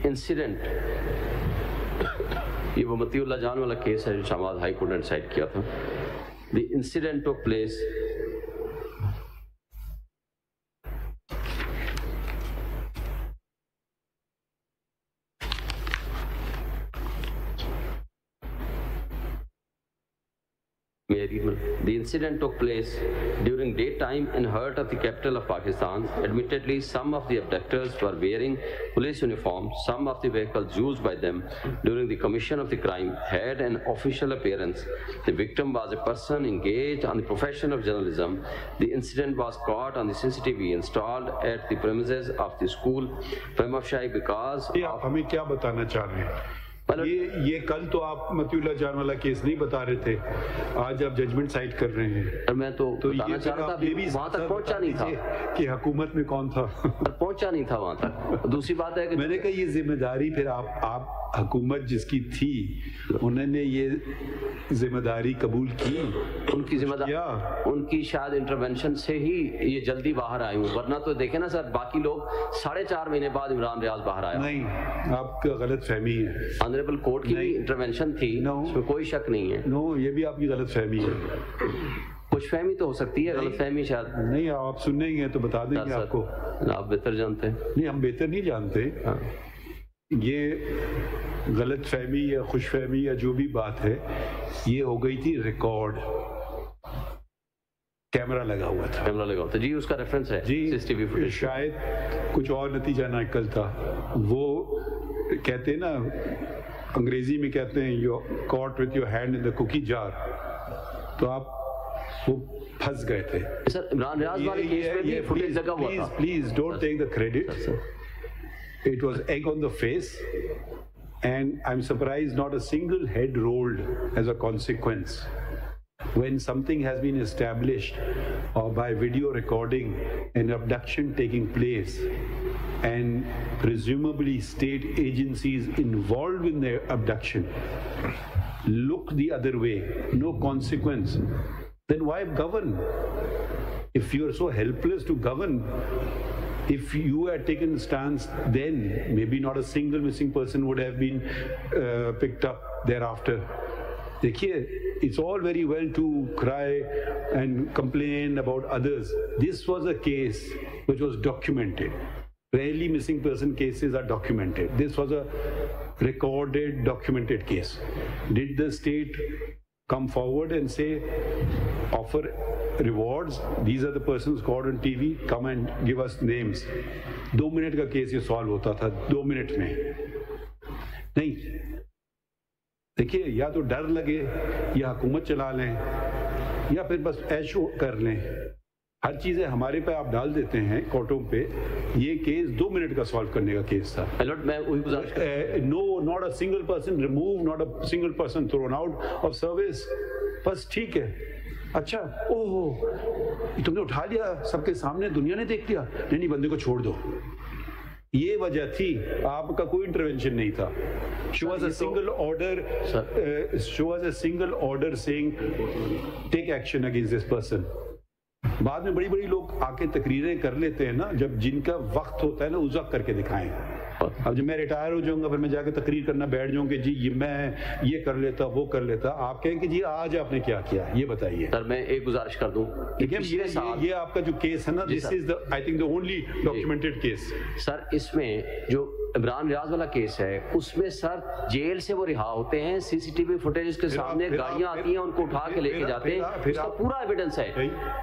incident, یہ وہ مطیع اللہ جان والا کیس ہے جو شاماد ہائی کورٹ نے ڈیسائیڈ کیا تھا. The incident took place during daytime in heart of the capital of Pakistan. Admittedly, some of the abductors were wearing police uniforms. Some of the vehicles used by them during the commission of the crime had an official appearance. The victim was a person engaged on the profession of journalism. The incident was caught on the CCTV installed at the premises of the school. Because آپ ہمیں کیا بتانا چاہ رہے ہیں؟ یہ کل تو آپ مطیع اللہ جان والا کیس نہیں بتا رہے تھے، آج آپ ججمنٹ سائٹ کر رہے ہیں. میں تو بتانا چاہ رہا تھا وہاں تک پہنچا نہیں تھا کہ حکومت میں کون تھا، پہنچا نہیں تھا وہاں تک. دوسری بات ہے کہ میں نے کہا یہ ذمہ داری پھر آپ حکومت جس کی تھی انہوں نے یہ ذمہ داری قبول کی، ان کی ذمہ داری ان کی شاید انٹرونشن سے ہی یہ جلدی باہر آئے ہوں، ورنہ تو دیکھیں نا سر باقی لوگ 4.5 مہینے بعد عمران ریاض باہر آیا. نہیں، آپ کا غلط فہمی ہے. آنریبل کورٹ کی انٹرونشن تھی، اس میں کوئی شک نہیں ہے. یہ بھی آپ کی غلط فہمی ہے. کچھ فہمی تو ہو سکتی ہے، غلط فہمی شاید نہیں. آپ سنیں گے تو بتا دیں گے آپ کو. آپ بہتر جانتے ہیں. نہیں، ہم بہتر نہیں جانتے. یہ غلط فہمی یا خوش فہمی یا جو بھی بات ہے یہ ہو گئی تھی ریکارڈ. کیمرہ لگا ہوا تھا جی، اس کا ریفرنس ہے جی. شاید کچھ اور نتیجہ نہ نکلتا. وہ کہتے ہیں نا انگریزی میں کہتے ہیں you caught with your hand in the cookie jar, تو آپ وہ پھنس گئے تھے. سر عمران ریاض والے کیس میں بھی فوٹیج لگا ہوا تھا. Please don't take the credit. It was egg on the face, and I'm surprised not a single head rolled as a consequence. When something has been established or by video recording an abduction taking place and presumably state agencies involved in the abduction look the other way, no consequence, then why govern? If you are so helpless to govern, if you had taken a stance then, maybe not a single missing person would have been picked up thereafter. Dekhiye, it's all very well to cry and complain about others. This was a case which was documented. Rarely missing person cases are documented. This was a recorded, documented case. Did the state come forward and say, offer rewards, these are the persons caught on TV, come and give us names? 2 minute کا case یہ solve ہوتا تھا 2 minute میں. نہیں، دیکھیے یا تو ڈر لگے یا حکومت چلا لیں یا پھر بس ایش کر لیں. ہر چیزیں ہمارے پہ آپ ڈال دیتے ہیں کورٹوں پہ. یہ کیس 2 منٹ کا سالو کرنے کا کیس تھا. No not a single person remove, not a single person thrown out of service. بس ٹھیک ہے، اچھا اوہ تم نے اٹھا لیا سب کے سامنے، دنیا نے دیکھ لیا، نہیں بندے کو چھوڑ دو. یہ وجہ تھی، آپ کا کوئی انٹروینشن نہیں تھا. She was a single order saying take action against this person. بعد میں بڑی بڑی لوگ آ کے تقریریں کر لیتے ہیں نا، جب جن کا وقت ہوتا ہے نا اس وقت کر کے دکھائیں. اب جب میں ریٹائر ہو جاؤں گا پھر میں جا کے تقریر کرنا بیٹھ جاؤں کہ جی میں یہ کر لیتا وہ کر لیتا. آپ کہیں کہ جی آج آپ نے کیا کیا یہ بتائیے. سر میں ایک گزارش کر دوں، یہ آپ کا جو کیس ہے نا، this is I think the only documented case. Sir اس میں جو عمران ریاض والا کیس ہے اس میں سر جیل سے وہ رہا ہوتے ہیں، سی سی ٹی وی فوٹیج کے سامنے گاڑیاں آتی ہیں، ان کو اٹھا کے لے کے جاتے ہیں، اس کا پورا ایویڈنس ہے.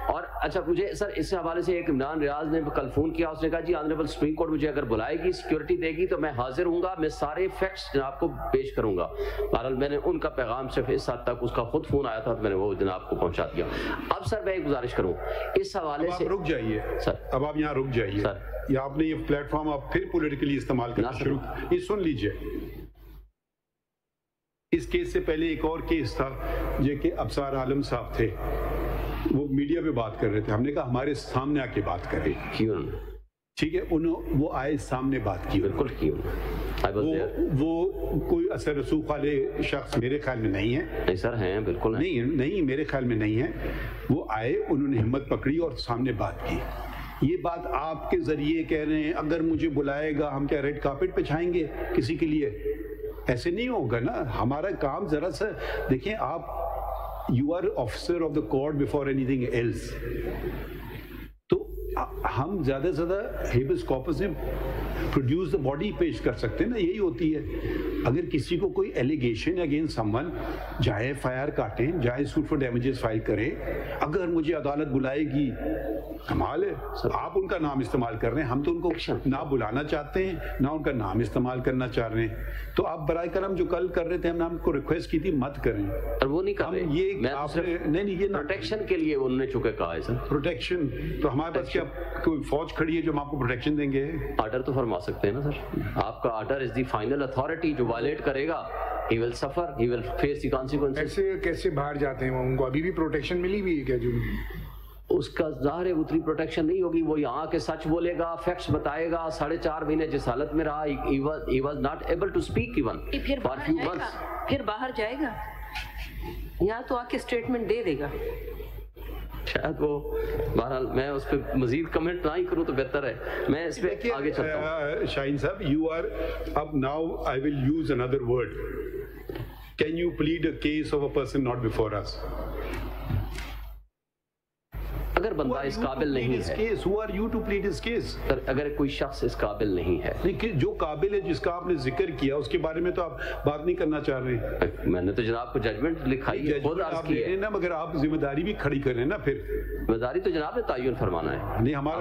اور اچھا مجھے سر اس حوالے سے ایک عمران ریاض نے کل فون کیا، اس نے کہا جی آنریبل سپریم کورٹ مجھے اگر بلائے گی، سیکورٹی دے گی تو میں حاضر ہوں گا، میں سارے فیکٹس جناب کو پیش کروں گا. بہرحال میں نے ان کا پیغام صرف اس حد تک، اس کا خود فون آیا تھا تو میں نے وہ جناب کو پہنچا دیا. اب سر میں ایک گزارش کروں اس حوالے سے. رک جائیے سر، اب آپ یہاں رک جائیے سر. یا آپ نے یہ پلیٹ فارم آپ پھر پولیٹیکلی استعمال کرنا شروع. یہ سن لیجئے، اس کیس سے پہلے ایک اور کیس تھا جو کہ ابصار عالم صاحب تھے، وہ میڈیا پہ بات کر رہے تھے. ہم نے کہا ہمارے سامنے آ کے بات کریں. کیوں؟ ٹھیک ہے، وہ آئے سامنے بات کی. بالکل کیوں. وہ کوئی اثر رسوخ والے شخص میرے خیال میں نہیں ہے. نہیں سر ہیں، بالکل نہیں میرے خیال میں نہیں ہے. وہ آئے، انہوں نے ہمت پکڑی اور سامنے بات کی. یہ بات آپ کے ذریعے کہہ رہے ہیں اگر مجھے بلائے گا ہم کیا ریڈ کارپٹ پہ چھائیں گے کسی کے لیے؟ ایسے نہیں ہوگا نا. ہمارا کام ذرا سا دیکھیں, آپ you are officer of the court before anything else. تو ہم زیادہ سے زیادہ ہیبس کارپس میں پروڈیوس دا باڈی پیش کر سکتے ہیں نا, یہی ہوتی ہے. اگر کسی کو کوئی ایلیگیشن اگینسٹ سم ون, جائے FIR کاٹیں, جائے سوٹ فار ڈیمیجز فائل کریں. اگر مجھے عدالت بلائے گی کمال ہے, آپ ان کا نام استعمال کر رہے ہیں, ہم تو ان کو نہ بلانا چاہتے ہیں نہ ان کا نام استعمال کرنا چاہ رہے ہیں. تو آپ برائے کرم جو کل کر رہے تھے, ہم نے آپ کو ریکویسٹ کی تھی مت کریں. اور وہ نہیں کر رہے, یہ نہیں یہ پروٹیکشن کے لیے انہوں نے چونکہ کہا ہے سر. پروٹیکشن تو ہمارے پاس کیا کوئی فوج کھڑی ہے جو ہم آپ کو پروٹیکشن دیں گے؟ آرڈر تو فرما سکتے ہیں نا سر. آپ کا order is the final authority. جو وائلیٹ کرے گا he will suffer, he will face the consequences. ایسے کیسے باہر جاتے ہیں ان کو ابھی بھی پروٹیکشن ملی ہوئی ہے کیا؟ جو اس کا ظاہر ہے اتنی پروٹیکشن نہیں ہوگی. وہ یہاں کے سچ بولے گا, فیکٹس بتائے گا. 4.5 مہینے جس حالت میں رہا, he was not able to speak even for few months. پھر باہر جائے گا, یہاں تو آ کے اسٹیٹمنٹ دے دے گا. شاید وہ, بہرحال میں اس پہ مزید کمنٹ نہ ہی کروں تو بہتر ہے. میں اس پہ آگے چلتا ہوں. شاہین صاحب, you are up now. I will use another word. Can you plead a case of a person not before us? اگر بندہ اس قابل نہیں ہے, Who are you to plead his case? اگر کوئی شخص اس قابل نہیں ہے, جو قابل ہے, جس کا آپ نے ذکر کیا, اس کے بارے میں تو آپ بات نہیں کرنا چاہ رہے. میں نے تو جناب کو ججمنٹ لکھائی ہے, خود عرض کی ہے نا, مگر آپ ذمہ داری بھی کھڑی کر رہے ہیں نا. پھر ذمہ داری تو جناب نے تعین فرمانا ہے. نہیں, ہمارا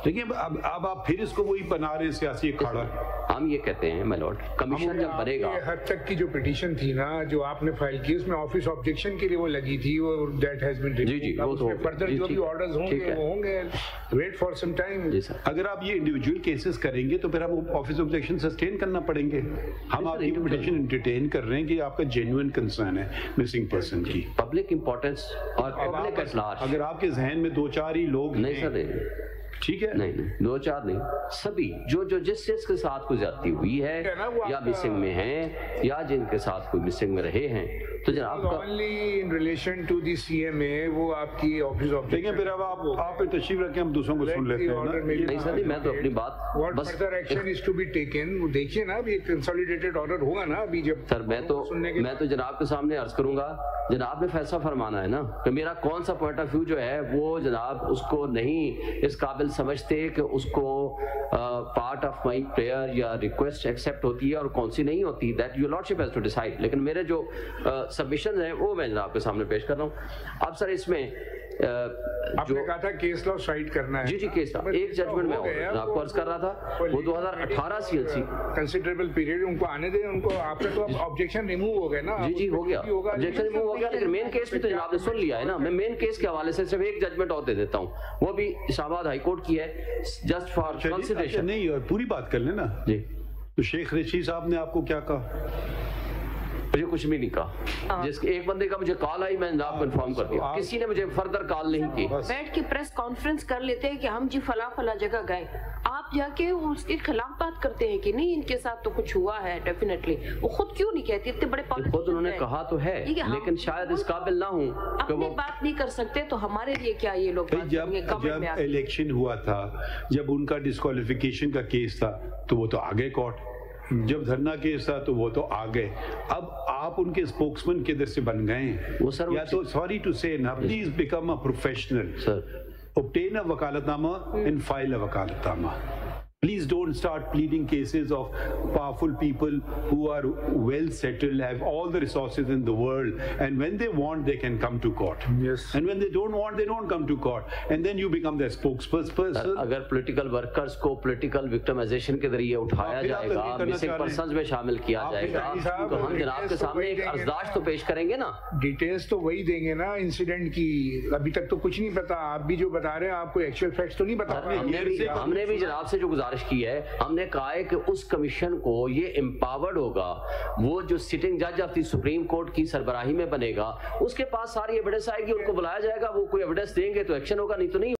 دیکھیں اب آپ پھر اس کو وہی بنا رہے ہیں سیاسی اکھاڑا. ہم یہ کہتے ہیں میں لارڈ, کمیشن جب بنے گا. حد تک کی جو پٹیشن تھی نا جو آپ نے فائل کی, اس میں آفس آبجیکشن کے لیے وہ لگی تھی, اور دیٹ ہیز بین جی وہ تو فردر جو بھی آرڈرز ہوں گے وہ ہوں گے. Wait for some time. اگر آپ یہ انڈیویجول کیسز کریں گے تو پھر آپ آفس آبجیکشن سسٹین کرنا پڑیں گے. ہم آپ کی پٹیشن انٹرٹین کر رہے ہیں کہ آپ کا جینوئن کنسرن ہے مسنگ پرسن کی, پبلک امپورٹنس اور پبلک ایٹ لارج. اگر آپ کے ذہن میں 2-4 ہی لوگ نہیں سر, ٹھیک ہے, نہیں 2-4 نہیں, سبھی جو جس چیز کے ساتھ کوئی زیادتی ہوئی ہے یا مسنگ میں ہیں یا جن کے ساتھ کوئی مسنگ میں رہے ہیں, تو جناب کا only in relation to the CMA وہ آپ کی آفس آف. دیکھیں پھر اب آپ پہ تشریف رکھیں, ہم دوسروں کو سن لیتے ہیں. نہیں سر, میں تو اپنی بات بس further action is to be taken. وہ دیکھیے نا, ابھی کنسولیڈیٹڈ آرڈر ہوگا نا ابھی جب. سر میں تو جناب کے سامنے عرض کروں گا, جناب نے فیصلہ فرمانا ہے نا کہ میرا کون سا پوائنٹ آف ویو جو ہے وہ جناب اس کو نہیں اس قابل سمجھتے کہ اس کو پارٹ آف مائی پریئر یا ریکویسٹ ایکسیپٹ ہوتی ہے اور کون سی نہیں ہوتی. That your lordship has to decide. لیکن میرے جو سبمیشنز ہیں وہ میں جناب کے سامنے پیش کر رہا ہوں. اب سر اس میں آپ نے کہا تھا کیس لا سائٹ کرنا ہے. جی کیس لا ایک ججمنٹ میں آپ کو عرض کر رہا تھا, وہ 2018 CLC کنسیڈریبل پیریڈ ان کو آنے دیں. ان کو آپ کا تو آبجیکشن ریموو ہو گیا نا. جی ہو گیا, آبجیکشن ریموو ہو گیا, لیکن مین کیس بھی تو جناب نے سن لیا ہے نا. میں مین کیس کے حوالے سے صرف ایک ججمنٹ اور دے دیتا ہوں, وہ بھی اسلام آباد ہائی کورٹ کی ہے, جسٹ فار کنسیڈریشن. نہیں, اور پوری بات کر لیں نا. جی تو شیخ رشید صاحب نے آپ کو کیا کہا؟ مجھے کچھ بھی نہیں کہا. جس ایک بندے کا مجھے کال آئی, میں نے آپ کو انفارم کر دیا, کسی نے مجھے فردر کال نہیں کی. بیٹھ کے پریس کانفرنس کر لیتے ہیں کہ ہم جی فلاں جگہ گئے, آپ جا کے اس کے خلاف بات کرتے ہیں کہ نہیں ان کے ساتھ تو کچھ ہوا ہے. ڈیفینیٹلی وہ خود کیوں نہیں کہتی, اتنے بڑے خود انہوں نے کہا تو ہے, لیکن شاید اس قابل نہ ہوں کہ وہ بات نہیں کر سکتے. تو ہمارے لیے کیا یہ لوگ جب الیکشن ہوا تھا, جب ان کا ڈسکوالیفیکیشن کا کیس تھا تو وہ تو آگے کورٹ, جب دھرنا کیس تھا تو وہ تو آ گئے. اب آپ ان کے اسپوکسمین کدھر سے بن گئے ہیں؟ وہ سر یا تو سوری ٹو سے نا, please become a professional, obtain a وکالتنامہ and file a وکالتنامہ. Please don't start pleading cases of powerful people who are well settled, have all the resources in the world, and when they want, they can come to court. Yes. And when they don't want, they don't come to court. And then you become their spokesperson. اگر political workers کو political victimization کے ذریعے اٹھایا جائے گا, missing persons میں شامل کیا جائے گا, تو ہم جناب کے سامنے ایک عرضداشت تو پیش کریں گے نا. ڈیٹیلز تو وہی دیں گے نا انسیڈنٹ کی. ابھی تک تو کچھ نہیں پتا, آپ بھی جو بتا رہے ہیں آپ کو ایکچوئل فیکٹس تو نہیں بتا رہے. ہم نے بھی جناب سے جو گزارش کی ہے, ہم نے کہا ہے کہ اس کمیشن کو یہ امپاورڈ ہوگا, وہ جو سٹنگ جج آف دی سپریم کورٹ کی سربراہی میں بنے گا, اس کے پاس ساری ایویڈنس آئے گی, ان کو بلایا جائے گا, وہ کوئی ایویڈنس دیں گے تو ایکشن ہوگا, نہیں تو نہیں.